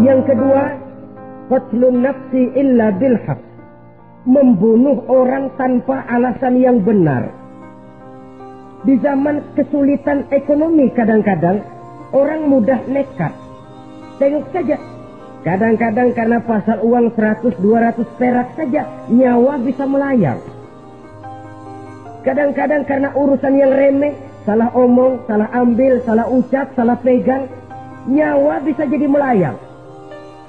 Yang kedua, qatlun nafsi illa bilhaq, membunuh orang tanpa alasan yang benar. Di zaman kesulitan ekonomi kadang-kadang orang mudah nekat. Tengok saja, kadang-kadang karena pasar uang 100-200 perak saja nyawa bisa melayang. Kadang-kadang karena urusan yang remeh, salah omong, salah ambil, salah ucap, salah pegang, nyawa bisa jadi melayang.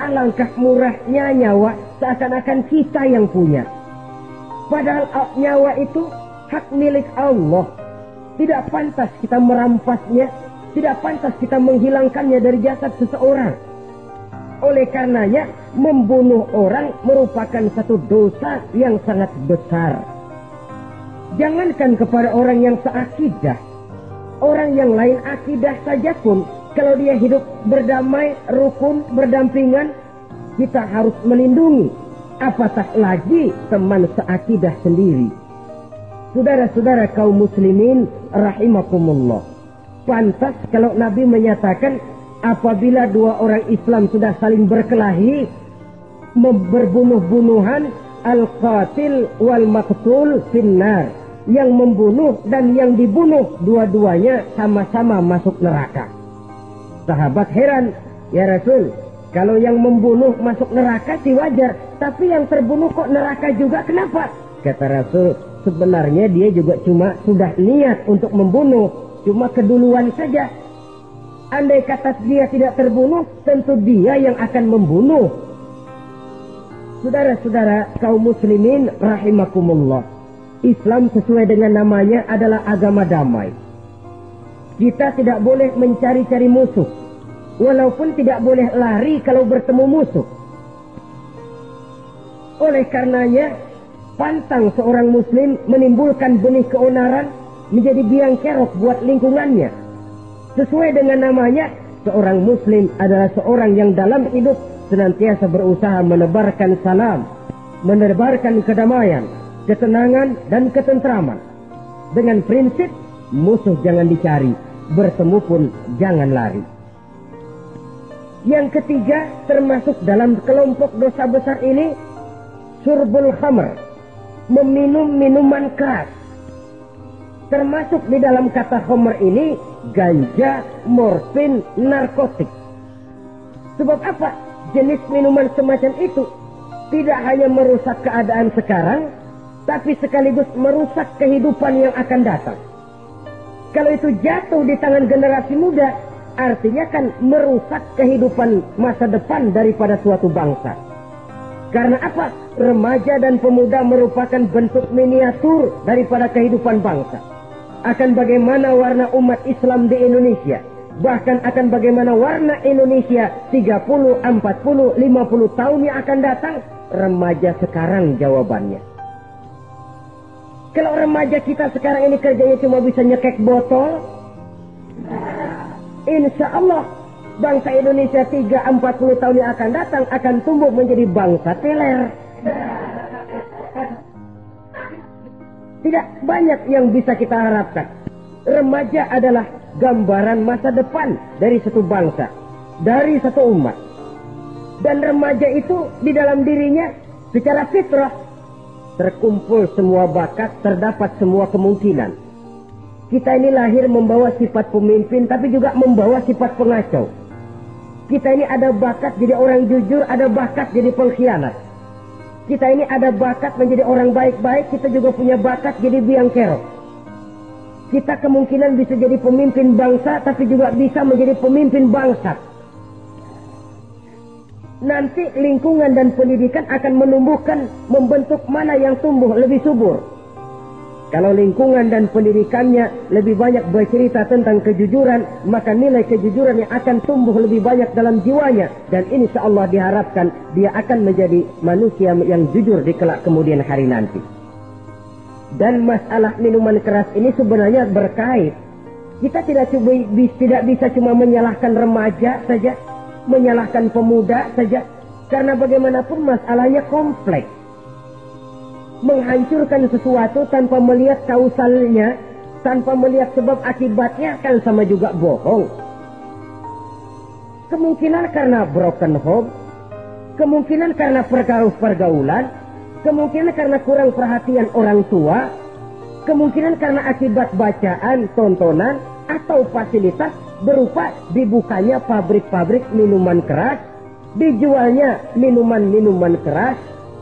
Alangkah murahnya nyawa, seakan-akan kita yang punya. Padahal nyawa itu hak milik Allah. Tidak pantas kita merampasnya, tidak pantas kita menghilangkannya dari jasad seseorang. Oleh karenanya, membunuh orang merupakan satu dosa yang sangat besar. Jangankan kepada orang yang seakidah, orang yang lain akidah saja pun, kalau dia hidup berdamai, rukun, berdampingan, kita harus melindungi. Apatah lagi teman seakidah sendiri. Saudara-saudara kaum muslimin rahimakumullah. Pantas kalau Nabi menyatakan apabila dua orang Islam sudah saling berkelahi, berbunuh-bunuhan, al-qatil wal maqtul finnar. Yang membunuh dan yang dibunuh dua-duanya sama-sama masuk neraka. Sahabat heran, ya Rasul, kalau yang membunuh masuk neraka sih wajar, tapi yang terbunuh kok neraka juga, kenapa? Kata Rasul, sebenarnya dia juga cuma sudah niat untuk membunuh, cuma keduluan saja. Andai kata dia tidak terbunuh, tentu dia yang akan membunuh. Saudara-saudara kaum muslimin rahimakumullah, Islam sesuai dengan namanya adalah agama damai. Kita tidak boleh mencari-cari musuh, walaupun tidak boleh lari kalau bertemu musuh. Oleh karenanya, pantang seorang muslim menimbulkan benih keonaran menjadi biang kerok buat lingkungannya. Sesuai dengan namanya, seorang muslim adalah seorang yang dalam hidup senantiasa berusaha menebarkan salam, menebarkan kedamaian, ketenangan dan ketentraman. Dengan prinsip musuh jangan dicari, bertemu pun jangan lari. Yang ketiga, termasuk dalam kelompok dosa besar ini, syurbul khamr, meminum minuman keras. Termasuk di dalam kata khamr ini ganja, morfin, narkotik. Sebab apa? Jenis minuman semacam itu tidak hanya merusak keadaan sekarang, tapi sekaligus merusak kehidupan yang akan datang. Kalau itu jatuh di tangan generasi muda, artinya kan merusak kehidupan masa depan daripada suatu bangsa. Karena apa? Remaja dan pemuda merupakan bentuk miniatur daripada kehidupan bangsa. Akan bagaimana warna umat Islam di Indonesia, bahkan akan bagaimana warna Indonesia 30, 40, 50 tahun yang akan datang, remaja sekarang jawabannya. Kalau remaja kita sekarang ini kerjanya cuma bisa nyekek botol, insya Allah bangsa Indonesia 30-40 tahun yang akan datang akan tumbuh menjadi bangsa teler. Tidak banyak yang bisa kita harapkan. Remaja adalah gambaran masa depan dari satu bangsa, dari satu umat. Dan remaja itu di dalam dirinya secara fitrah terkumpul semua bakat, terdapat semua kemungkinan. Kita ini lahir membawa sifat pemimpin, tapi juga membawa sifat pengacau. Kita ini ada bakat jadi orang jujur, ada bakat jadi pengkhianat. Kita ini ada bakat menjadi orang baik-baik, kita juga punya bakat jadi biang kerok. Kita kemungkinan bisa jadi pemimpin bangsa, tapi juga bisa menjadi pemimpin bangsa. Nanti lingkungan dan pendidikan akan menumbuhkan, membentuk mana yang tumbuh lebih subur. Kalau lingkungan dan pendidikannya lebih banyak bercerita tentang kejujuran, maka nilai kejujuran yang akan tumbuh lebih banyak dalam jiwanya. Dan insya Allah diharapkan dia akan menjadi manusia yang jujur di kelak kemudian hari nanti. Dan masalah minuman keras ini sebenarnya berkait. Kita tidak bisa cuma menyalahkan remaja saja, menyalahkan pemuda saja. Karena bagaimanapun masalahnya kompleks. Menghancurkan sesuatu tanpa melihat kausalnya, tanpa melihat sebab akibatnya, kan sama juga bohong. Kemungkinan karena broken home, kemungkinan karena pergaulan, kemungkinan karena kurang perhatian orang tua, kemungkinan karena akibat bacaan, tontonan, atau fasilitas berupa dibukanya pabrik-pabrik minuman keras, dijualnya minuman-minuman keras,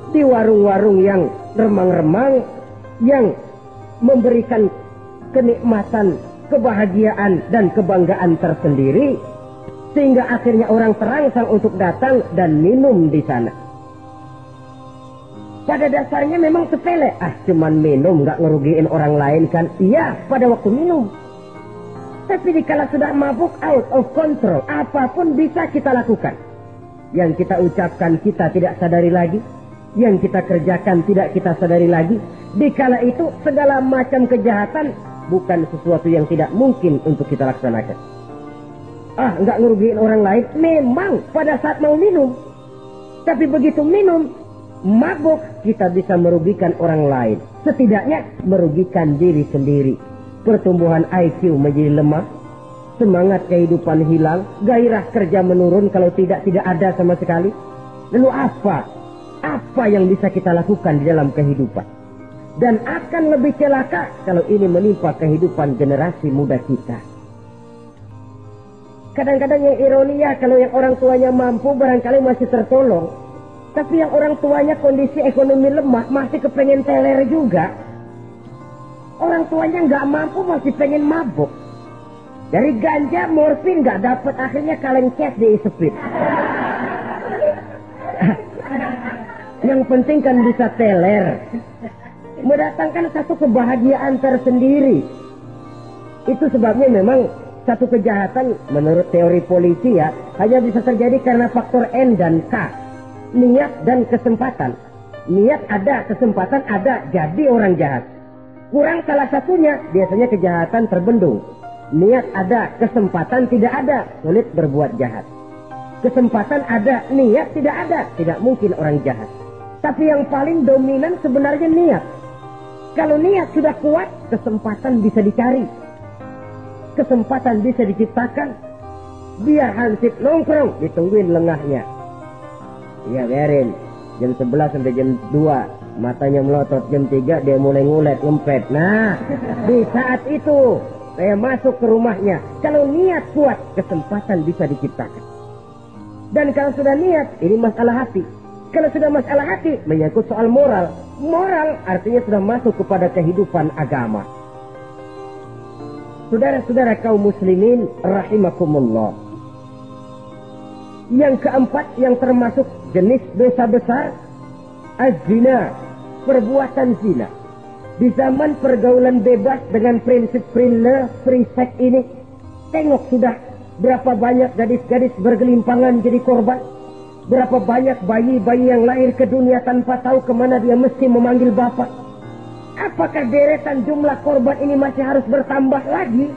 di warung-warung yang remang-remang, yang memberikan kenikmatan, kebahagiaan, dan kebanggaan tersendiri, sehingga akhirnya orang terangsang untuk datang dan minum di sana. Pada dasarnya memang sepele, cuman minum, nggak ngerugiin orang lain kan? Iya, pada waktu minum. Tapi dikala sudah mabuk, out of control, apapun bisa kita lakukan. Yang kita ucapkan kita tidak sadari lagi, yang kita kerjakan tidak kita sadari lagi. Dikala itu segala macam kejahatan bukan sesuatu yang tidak mungkin untuk kita laksanakan. Nggak ngerugiin orang lain, memang pada saat mau minum. Tapi begitu minum, mabuk, kita bisa merugikan orang lain. Setidaknya merugikan diri sendiri. Pertumbuhan IQ menjadi lemah, semangat kehidupan hilang, gairah kerja menurun, kalau tidak ada sama sekali. Lalu apa yang bisa kita lakukan di dalam kehidupan? Dan akan lebih celaka kalau ini menimpa kehidupan generasi muda kita. Kadang-kadang yang ironi ya, kalau yang orang tuanya mampu barangkali masih tertolong. Tapi yang orang tuanya kondisi ekonomi lemah masih kepengen teler juga. Orang tuanya nggak mampu masih pengen mabuk. Dari ganja, morfin nggak dapat, akhirnya kaleng cash diisepin. Yang penting kan bisa teler. Mendatangkan satu kebahagiaan tersendiri. Itu sebabnya memang satu kejahatan menurut teori polisi ya, hanya bisa terjadi karena faktor N dan K. Niat dan kesempatan. Niat ada, kesempatan ada, jadi orang jahat. Kurang salah satunya, biasanya kejahatan terbendung. Niat ada, kesempatan tidak ada, sulit berbuat jahat. Kesempatan ada, niat tidak ada, tidak mungkin orang jahat. Tapi yang paling dominan sebenarnya niat. Kalau niat sudah kuat, kesempatan bisa dicari. Kesempatan bisa diciptakan. Biar hansip nongkrong, ditungguin lengahnya. Iya biarin, jam 11 sampai jam 2. Matanya melotot, jam 3 dia mulai ngulet, ngempet. Nah, di saat itu saya masuk ke rumahnya. Kalau niat kuat, kesempatan bisa diciptakan. Dan kalau sudah niat, ini masalah hati. Kalau sudah masalah hati, menyangkut soal moral. Moral artinya sudah masuk kepada kehidupan agama. Saudara-saudara kaum muslimin rahimakumullah. Yang keempat yang termasuk jenis dosa besar, az-zina, perbuatan zina. Di zaman pergaulan bebas dengan prinsip free sex ini, tengok sudah berapa banyak gadis-gadis bergelimpangan jadi korban. Berapa banyak bayi-bayi yang lahir ke dunia tanpa tahu kemana dia mesti memanggil bapak. Apakah deretan jumlah korban ini masih harus bertambah lagi?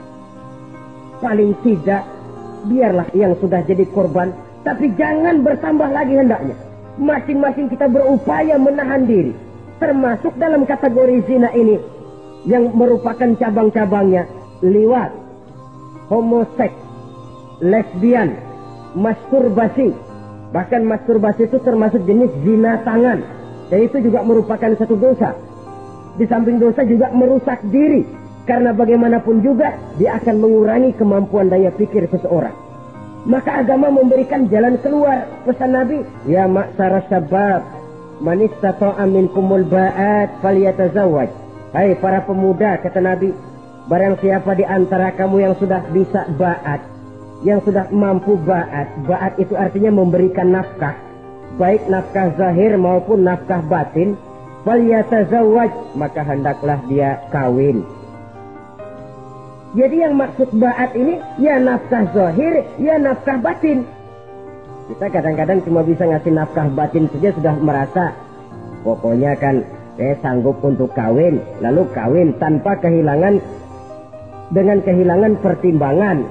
Paling tidak, biarlah yang sudah jadi korban, tapi jangan bertambah lagi hendaknya. Masing-masing kita berupaya menahan diri. Termasuk dalam kategori zina ini, yang merupakan cabang-cabangnya, liwat, homoseks, lesbian, masturbasi. Bahkan masturbasi itu termasuk jenis zina tangan. Dan itu juga merupakan satu dosa. Di samping dosa juga merusak diri. Karena bagaimanapun juga dia akan mengurangi kemampuan daya pikir seseorang. Maka agama memberikan jalan keluar. Pesan Nabi, ya ma'syara syabab, man istata'a minkumul ba'at falyatazawwaj. Hai para pemuda, kata Nabi, barang siapa di antara kamu yang sudah bisa ba'at, yang sudah mampu ba'at. Ba'at itu artinya memberikan nafkah, baik nafkah zahir maupun nafkah batin. Falyatazawwaj, maka hendaklah dia kawin. Jadi yang maksud ba'at ini, ya nafkah zahir, ya nafkah batin. Kita kadang-kadang cuma bisa ngasih nafkah batin saja sudah merasa, pokoknya kan saya sanggup untuk kawin. Lalu kawin tanpa dengan kehilangan pertimbangan.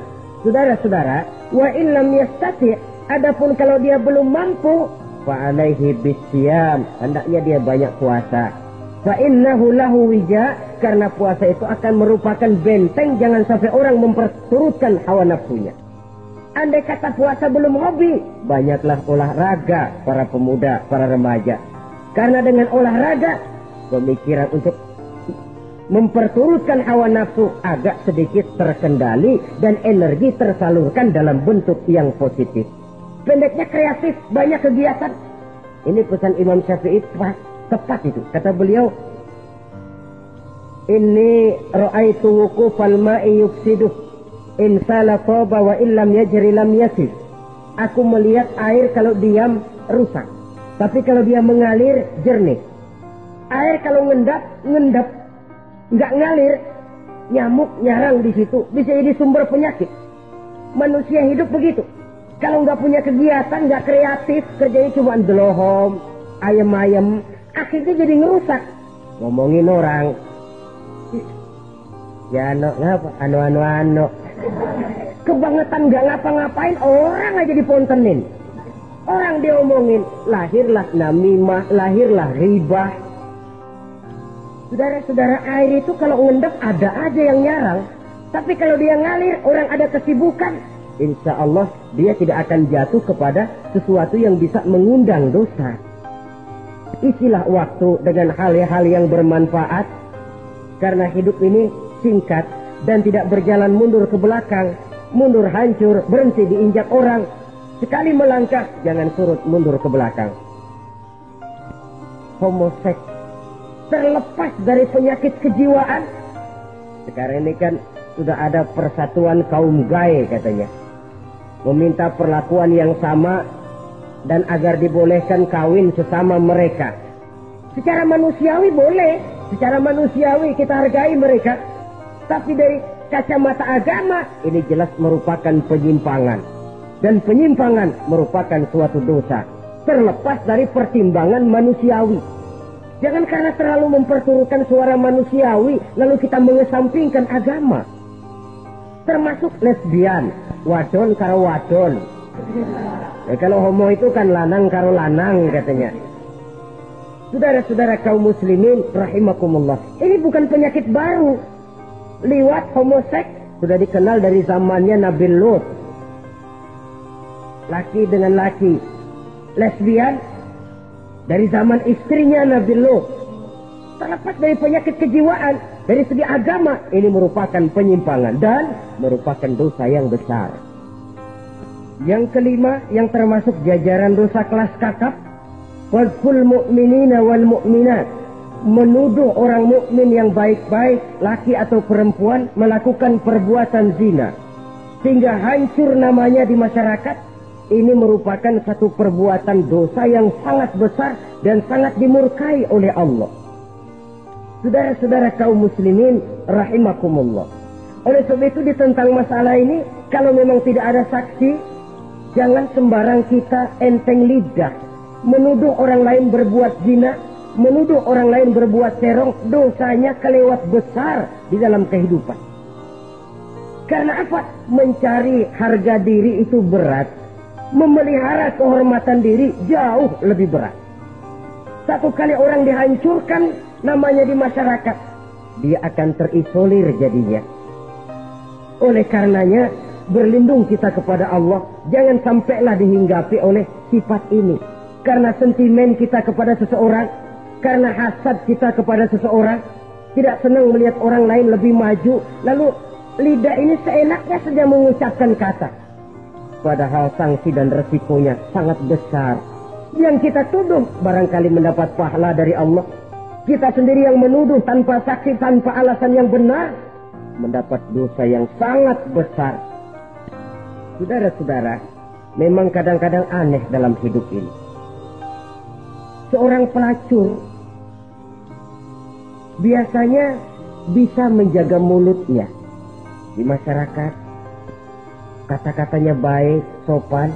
Saudara-saudara, wa illam yastati', adapun kalau dia belum mampu, fa alaihi bisyam, hendaknya dia banyak puasa. Fa innahu lahu wija, karena puasa itu akan merupakan benteng jangan sampai orang memperturutkan hawa nafsunya. Andai kata puasa belum hobi, banyaklah olahraga para pemuda, para remaja. Karena dengan olahraga, pemikiran untuk memperturutkan hawa nafsu agak sedikit terkendali dan energi tersalurkan dalam bentuk yang positif. Pendeknya kreatif, banyak kegiatan. Ini pesan Imam Syafi'i tepat itu. Kata beliau, "Inni ra'aitu wuqufal ma'i yufsiduh. In sala toba wa illam yajri lam yasif." Aku melihat air kalau diam rusak, tapi kalau dia mengalir jernih. Air kalau ngendap, nggak ngalir, nyamuk nyarang di situ, bisa jadi sumber penyakit. Manusia hidup begitu. Kalau nggak punya kegiatan, nggak kreatif, kerjanya cuma delohom, ayam-ayam, akhirnya jadi ngerusak. Ngomongin orang, ya ngapa, anu. Kebangetan nggak ngapa-ngapain, orang aja dipontenin. Orang diomongin, lahirlah namimah, lahirlah ribah. Saudara-saudara, air itu kalau ngendap ada aja yang nyarang. Tapi kalau dia ngalir, orang ada kesibukan, insya Allah dia tidak akan jatuh kepada sesuatu yang bisa mengundang dosa. Isilah waktu dengan hal-hal yang bermanfaat. Karena hidup ini singkat dan tidak berjalan mundur ke belakang. Mundur hancur, berhenti diinjak orang. Sekali melangkah, jangan surut mundur ke belakang. Homoseks terlepas dari penyakit kejiwaan. Sekarang ini kan sudah ada persatuan kaum gay katanya. Meminta perlakuan yang sama dan agar dibolehkan kawin sesama mereka. Secara manusiawi boleh. Secara manusiawi kita hargai mereka. Tapi dari kacamata agama, ini jelas merupakan penyimpangan. Dan penyimpangan merupakan suatu dosa. Terlepas dari pertimbangan manusiawi. Jangan karena terlalu memperturutkan suara manusiawi, lalu kita mengesampingkan agama. Termasuk lesbian, wadon karo wadon. Kalau homo itu kan lanang karo lanang katanya. Saudara-saudara kaum muslimin rahimakumullah, ini bukan penyakit baru. Liwat, homoseks sudah dikenal dari zamannya Nabi Lut. Laki dengan laki. Lesbian dari zaman istrinya Nabi Lut. Terlepas dari penyakit kejiwaan, dari segi agama, ini merupakan penyimpangan dan merupakan dosa yang besar. Yang kelima, yang termasuk jajaran dosa kelas kakap, wazful mu'minina wal mu'minat. Menuduh orang mukmin yang baik-baik, laki atau perempuan, melakukan perbuatan zina sehingga hancur namanya di masyarakat. Ini merupakan satu perbuatan dosa yang sangat besar dan sangat dimurkai oleh Allah. Saudara-saudara kaum muslimin rahimakumullah, oleh sebab itu tentang masalah ini, kalau memang tidak ada saksi, jangan sembarang kita enteng lidah menuduh orang lain berbuat zina, menuduh orang lain berbuat terong. Dosanya kelewat besar di dalam kehidupan. Karena apa? Mencari harga diri itu berat. Memelihara kehormatan diri jauh lebih berat. Satu kali orang dihancurkan namanya di masyarakat, dia akan terisolir jadinya. Oleh karenanya, berlindung kita kepada Allah. Jangan sampailah dihinggapi oleh sifat ini. Karena sentimen kita kepada seseorang, karena hasad kita kepada seseorang, tidak senang melihat orang lain lebih maju, lalu lidah ini seenaknya saja mengucapkan kata. Padahal sanksi dan resikonya sangat besar. Yang kita tuduh barangkali mendapat pahala dari Allah. Kita sendiri yang menuduh tanpa saksi, tanpa alasan yang benar, mendapat dosa yang sangat besar. Saudara-saudara, memang kadang-kadang aneh dalam hidup ini. Seorang pelacur biasanya bisa menjaga mulutnya di masyarakat. Kata-katanya baik, sopan.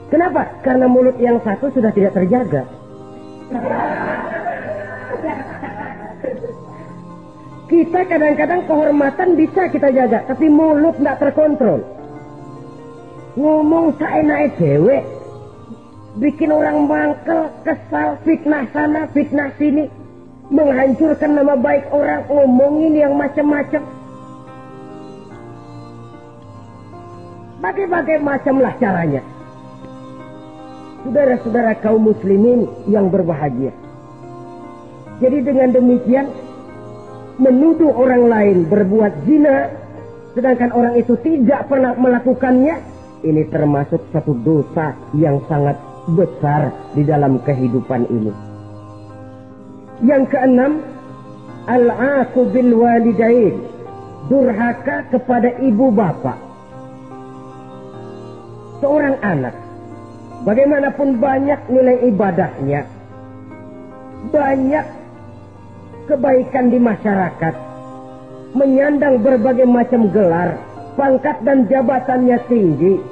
Kenapa? Karena mulut yang satu sudah tidak terjaga. Kita kadang-kadang kehormatan bisa kita jaga, tapi mulut tidak terkontrol. Ngomong seenaknya dewe, bikin orang mangkel, kesal, fitnah sana, fitnah sini, menghancurkan nama baik orang, ngomongin yang macam-macam. Bagai-bagai macamlah caranya. Saudara-saudara kaum muslimin yang berbahagia. Jadi dengan demikian, menuduh orang lain berbuat zina, sedangkan orang itu tidak pernah melakukannya, ini termasuk satu dosa yang sangat besar di dalam kehidupan ini. Yang keenam, al-aqu bil walidain, durhaka kepada ibu bapak. Seorang anak, bagaimanapun banyak nilai ibadahnya, banyak kebaikan di masyarakat, menyandang berbagai macam gelar, pangkat dan jabatannya tinggi,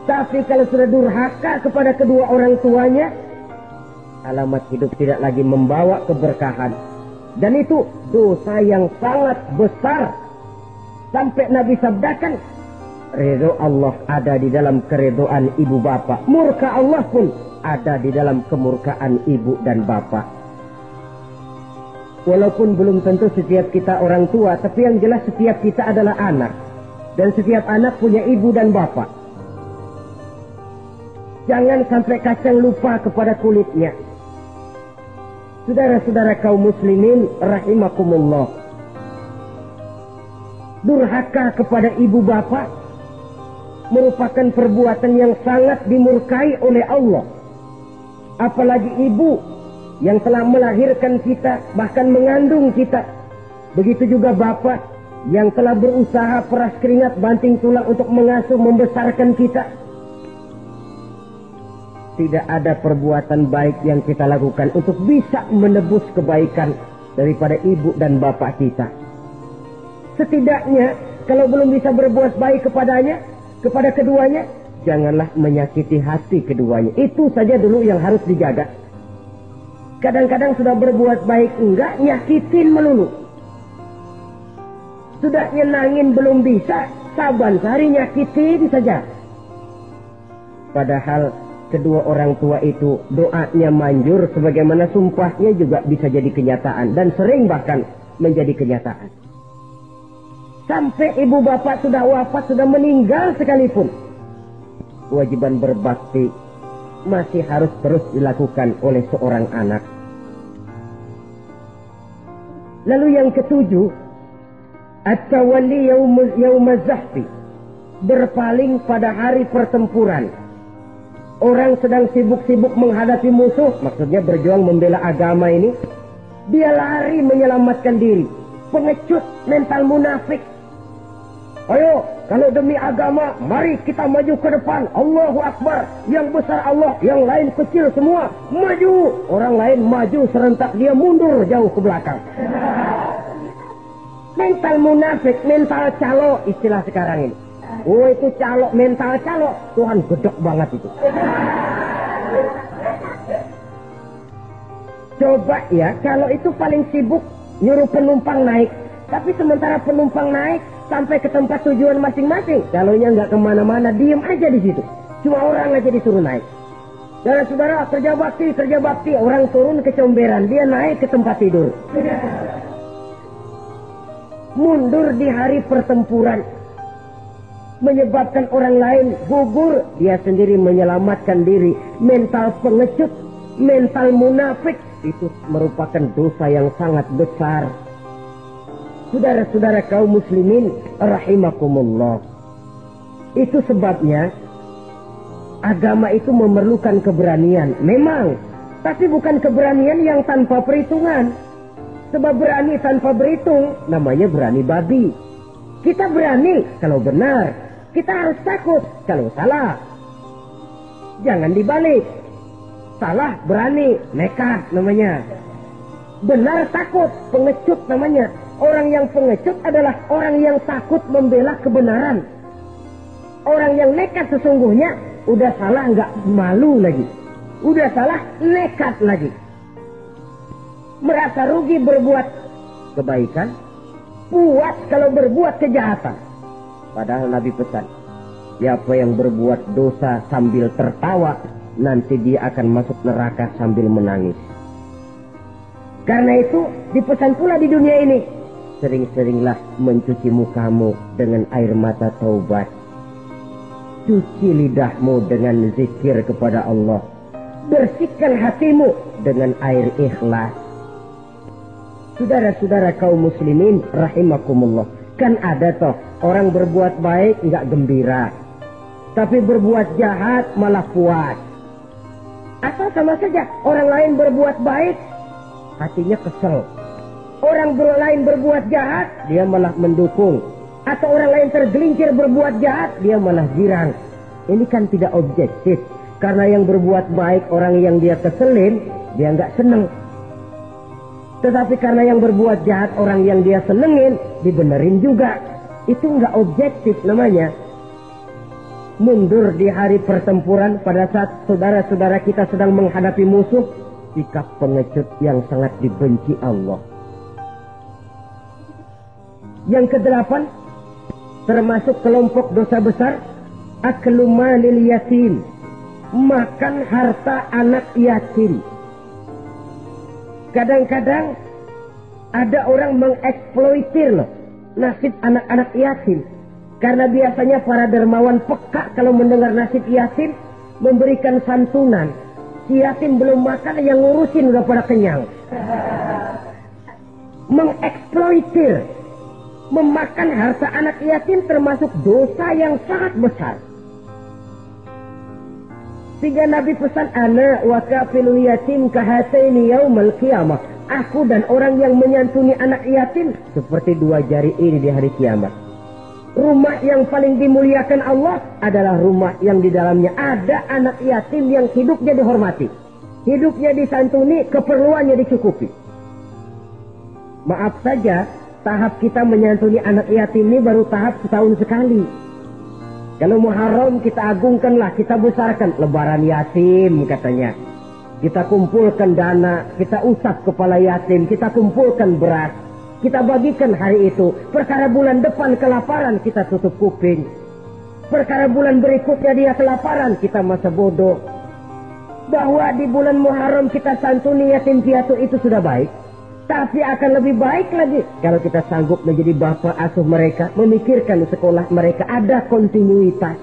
tapi kalau sudah durhaka kepada kedua orang tuanya, alamat hidup tidak lagi membawa keberkahan. Dan itu dosa yang sangat besar. Sampai Nabi sabdakan, ridho Allah ada di dalam keridhaan ibu bapak. Murka Allah pun ada di dalam kemurkaan ibu dan bapak. Walaupun belum tentu setiap kita orang tua, tapi yang jelas setiap kita adalah anak. Dan setiap anak punya ibu dan bapak. Jangan sampai kacang lupa kepada kulitnya. Saudara-saudara kaum muslimin rahimakumullah. Durhaka kepada ibu bapak merupakan perbuatan yang sangat dimurkai oleh Allah. Apalagi ibu yang telah melahirkan kita, bahkan mengandung kita. Begitu juga bapak yang telah berusaha peras keringat banting tulang untuk mengasuh membesarkan kita. Tidak ada perbuatan baik yang kita lakukan untuk bisa menebus kebaikan daripada ibu dan bapak kita. Setidaknya kalau belum bisa berbuat baik kepadanya, kepada keduanya, janganlah menyakiti hati keduanya. Itu saja dulu yang harus dijaga. Kadang-kadang sudah berbuat baik enggak, nyakitin melulu. Sudah nyenangin belum bisa, saban sehari nyakitin saja. Padahal kedua orang tua itu doanya manjur, sebagaimana sumpahnya juga bisa jadi kenyataan. Dan sering bahkan menjadi kenyataan. Sampai ibu bapak sudah wafat, sudah meninggal sekalipun, kewajiban berbakti masih harus terus dilakukan oleh seorang anak. Lalu yang ketujuh, at-tawalli yaumaz zahfi, berpaling pada hari pertempuran. Orang sedang sibuk-sibuk menghadapi musuh, maksudnya berjuang membela agama ini, dia lari menyelamatkan diri. Pengecut, mental munafik. Ayo, kalau demi agama, mari kita maju ke depan. Allahu Akbar. Yang besar Allah, yang lain kecil semua. Maju. Orang lain maju serentak, dia mundur jauh ke belakang. Mental munafik, mental calo, istilah sekarang ini. Oh, itu calo, mental calo. Tuhan gedek banget itu. Coba ya, kalau itu paling sibuk nyuruh penumpang naik. Tapi sementara penumpang naik sampai ke tempat tujuan masing-masing, calonnya nggak kemana-mana, diem aja di situ. Cuma orang aja disuruh naik. Dan saudara, kerja bakti, orang turun ke comberan, dia naik ke tempat tidur. Mundur di hari pertempuran, menyebabkan orang lain gugur, dia sendiri menyelamatkan diri. Mental pengecut, mental munafik, itu merupakan dosa yang sangat besar. Saudara-saudara kaum muslimin rahimakumullah. Itu sebabnya agama itu memerlukan keberanian. Memang, tapi bukan keberanian yang tanpa perhitungan. Sebab berani tanpa berhitung namanya berani babi. Kita berani kalau benar, kita harus takut kalau salah. Jangan dibalik. Salah berani, nekat namanya. Benar takut, pengecut namanya. Orang yang pengecut adalah orang yang takut membela kebenaran. Orang yang nekat sesungguhnya udah salah nggak malu lagi, udah salah nekat lagi, merasa rugi berbuat kebaikan, puas kalau berbuat kejahatan. Padahal Nabi pesan, siapa yang berbuat dosa sambil tertawa, nanti dia akan masuk neraka sambil menangis. Karena itu dipesan pula di dunia ini, sering-seringlah mencuci mukamu dengan air mata taubat. Cuci lidahmu dengan zikir kepada Allah. Bersihkan hatimu dengan air ikhlas. Saudara-saudara kaum muslimin rahimakumullah. Kan ada toh orang berbuat baik nggak gembira, tapi berbuat jahat malah puas. Atau sama saja orang lain berbuat baik, hatinya kesel. Orang lain berbuat jahat, dia malah mendukung. Atau orang lain tergelincir berbuat jahat, dia malah girang. Ini kan tidak objektif. Karena yang berbuat baik, orang yang dia keselin, dia nggak seneng. Tetapi karena yang berbuat jahat, orang yang dia senengin, dibenerin juga. Itu nggak objektif namanya. Mundur di hari pertempuran pada saat saudara-saudara kita sedang menghadapi musuh, sikap pengecut yang sangat dibenci Allah. Yang kedelapan, termasuk kelompok dosa besar, aklu malil yatim, makan harta anak yatim. Kadang-kadang ada orang mengeksploitir loh nasib anak-anak yatim. Karena biasanya para dermawan peka kalau mendengar nasib yatim, memberikan santunan. Si yatim belum makan, yang ngurusin udah pada kenyang. Mengeksploitir, memakan harta anak yatim termasuk dosa yang sangat besar. Sehingga Nabi pesan, ana wa kafilul yatim kahataini yaumal qiyamah. Aku dan orang yang menyantuni anak yatim seperti dua jari ini di hari kiamat. Rumah yang paling dimuliakan Allah adalah rumah yang di dalamnya ada anak yatim yang hidupnya dihormati, hidupnya disantuni, keperluannya dicukupi. Maaf saja, tahap kita menyantuni anak yatim ini baru tahap setahun sekali. Kalau Muharram kita agungkanlah, kita besarkan. Lebaran yatim katanya. Kita kumpulkan dana, kita usap kepala yatim, kita kumpulkan beras, kita bagikan hari itu. Perkara bulan depan kelaparan, kita tutup kuping. Perkara bulan berikutnya dia kelaparan, kita masa bodoh. Bahwa di bulan Muharram kita santuni yatim piatu itu sudah baik. Tapi akan lebih baik lagi kalau kita sanggup menjadi bapak asuh mereka, memikirkan sekolah mereka ada kontinuitas.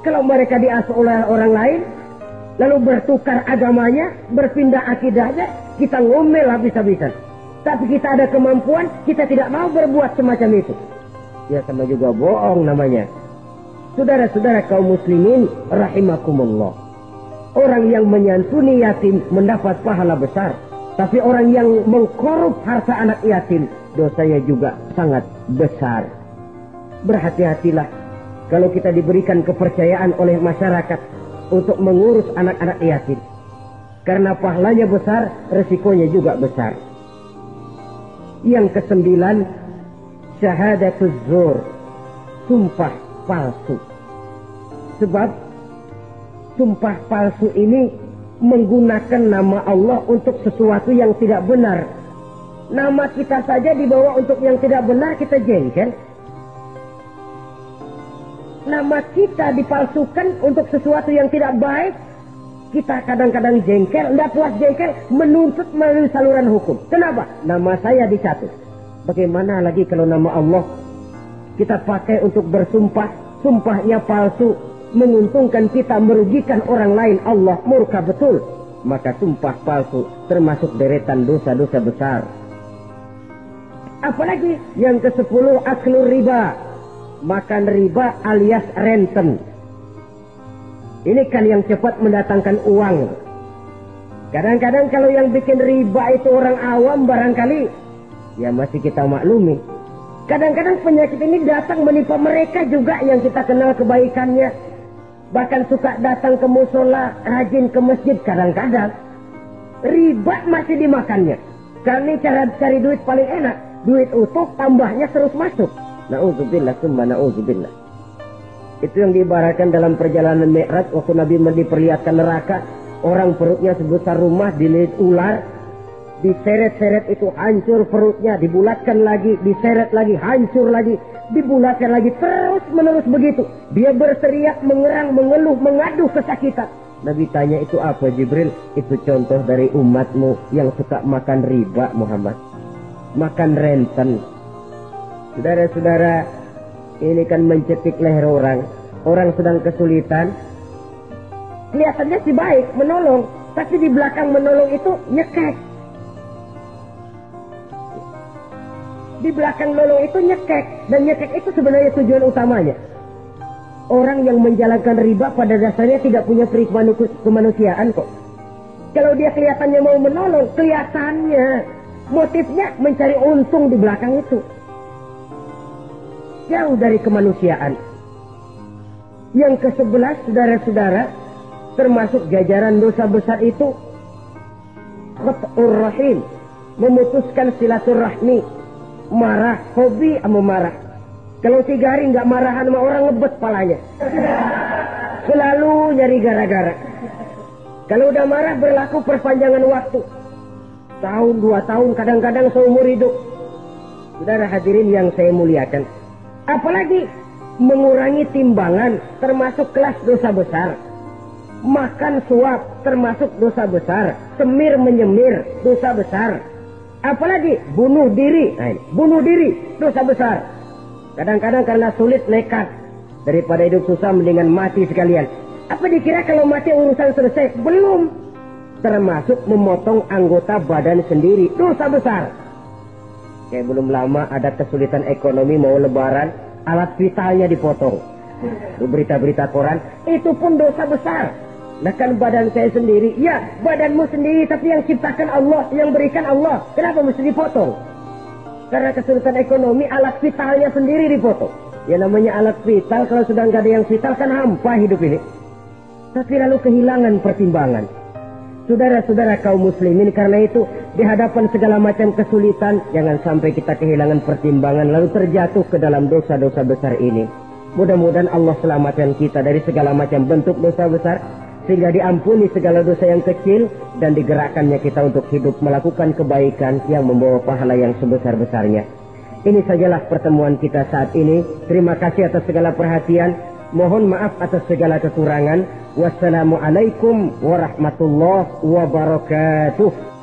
Kalau mereka diasuh oleh orang lain, lalu bertukar agamanya, berpindah akidahnya, kita ngomel habis-habisan. Tapi kita ada kemampuan, kita tidak mau berbuat semacam itu. Ya sama juga bohong namanya. Saudara-saudara kaum muslimin rahimakumullah. Orang yang menyantuni yatim mendapat pahala besar. Tapi orang yang mengkorup harta anak yatim, dosanya juga sangat besar. Berhati-hatilah kalau kita diberikan kepercayaan oleh masyarakat untuk mengurus anak-anak yatim. Karena pahalanya besar, resikonya juga besar. Yang kesembilan, syahadatuz zur, sumpah palsu. Sebab sumpah palsu ini menggunakan nama Allah untuk sesuatu yang tidak benar. Nama kita saja dibawa untuk yang tidak benar, kita jengkel. Nama kita dipalsukan untuk sesuatu yang tidak baik, kita kadang-kadang jengkel, tidak puas jengkel, menuntut melalui saluran hukum. Kenapa? Nama saya dicatut. Bagaimana lagi kalau nama Allah kita pakai untuk bersumpah, sumpahnya palsu, menguntungkan kita, merugikan orang lain, Allah murka betul. Maka sumpah palsu termasuk deretan dosa-dosa besar. Apalagi yang ke-10, aklur riba, makan riba alias renten. Ini kan yang cepat mendatangkan uang. Kadang-kadang kalau yang bikin riba itu orang awam barangkali, ya masih kita maklumi. Kadang-kadang penyakit ini datang menimpa mereka juga yang kita kenal kebaikannya. Bahkan suka datang ke musola, rajin ke masjid kadang-kadang. Riba masih dimakannya. Karena ini cara cari duit paling enak. Duit utuh, tambahnya terus masuk. Na'udzubillah, summa na'udzubillah. Itu yang diibaratkan dalam perjalanan Mi'raj. Waktu Nabi diperlihatkan neraka. Orang perutnya sebesar rumah, dililit ular. Diseret-seret itu hancur perutnya. Dibulatkan lagi, diseret lagi, hancur lagi. Dibulatkan lagi, terus menerus begitu. Dia berteriak, mengerang, mengeluh, mengaduh kesakitan. Nabi tanya, itu apa Jibril? Itu contoh dari umatmu yang suka makan riba Muhammad. Makan renten. Saudara-saudara, Ini kan mencekik leher orang. Orang sedang kesulitan. Kelihatannya sih baik, menolong. Tapi di belakang menolong itu nyekek. Di belakang menolong itu nyekek. Dan nyekek itu sebenarnya tujuan utamanya. Orang yang menjalankan riba pada dasarnya tidak punya peri kemanusiaan kok. Kalau dia kelihatannya mau menolong, kelihatannya motifnya mencari untung di belakang itu. Jauh dari kemanusiaan. Yang ke-11, saudara-saudara, termasuk jajaran dosa besar itu qat'ur rahim, memutuskan silaturahmi. Marah, hobi sama marah. Kalau 3 hari nggak marahan sama orang, ngebet palanya. Selalu nyari gara-gara. Kalau udah marah berlaku perpanjangan waktu. Tahun, 2 tahun, kadang-kadang seumur hidup. Saudara hadirin yang saya muliakan. Apalagi mengurangi timbangan termasuk kelas dosa besar. Makan suap termasuk dosa besar. Semir menyemir dosa besar. Apalagi bunuh diri. Nah, bunuh diri dosa besar. Kadang-kadang karena sulit nekat. Daripada hidup susah mendingan mati sekalian. Apa dikira kalau mati urusan selesai? Belum. Termasuk memotong anggota badan sendiri. Dosa besar. Kayak belum lama ada kesulitan ekonomi mau lebaran. Alat vitalnya dipotong. Berita-berita koran. Itu pun dosa besar. Nah kan badan saya sendiri. Ya badanmu sendiri. Tapi yang ciptakan Allah. Yang berikan Allah. Kenapa mesti dipotong? Karena kesulitan ekonomi, alat vitalnya sendiri dipotong. Ya namanya alat vital, kalau sudah nggak ada yang vital kan hampa hidup ini. Tapi lalu kehilangan pertimbangan. Saudara-saudara kaum muslimin, karena itu di hadapan segala macam kesulitan, jangan sampai kita kehilangan pertimbangan lalu terjatuh ke dalam dosa-dosa besar ini. Mudah-mudahan Allah selamatkan kita dari segala macam bentuk dosa besar, sehingga diampuni segala dosa yang kecil dan digerakkannya kita untuk hidup melakukan kebaikan yang membawa pahala yang sebesar-besarnya. Ini sajalah pertemuan kita saat ini. Terima kasih atas segala perhatian. Mohon maaf atas segala kekurangan. Wassalamualaikum warahmatullahi wabarakatuh.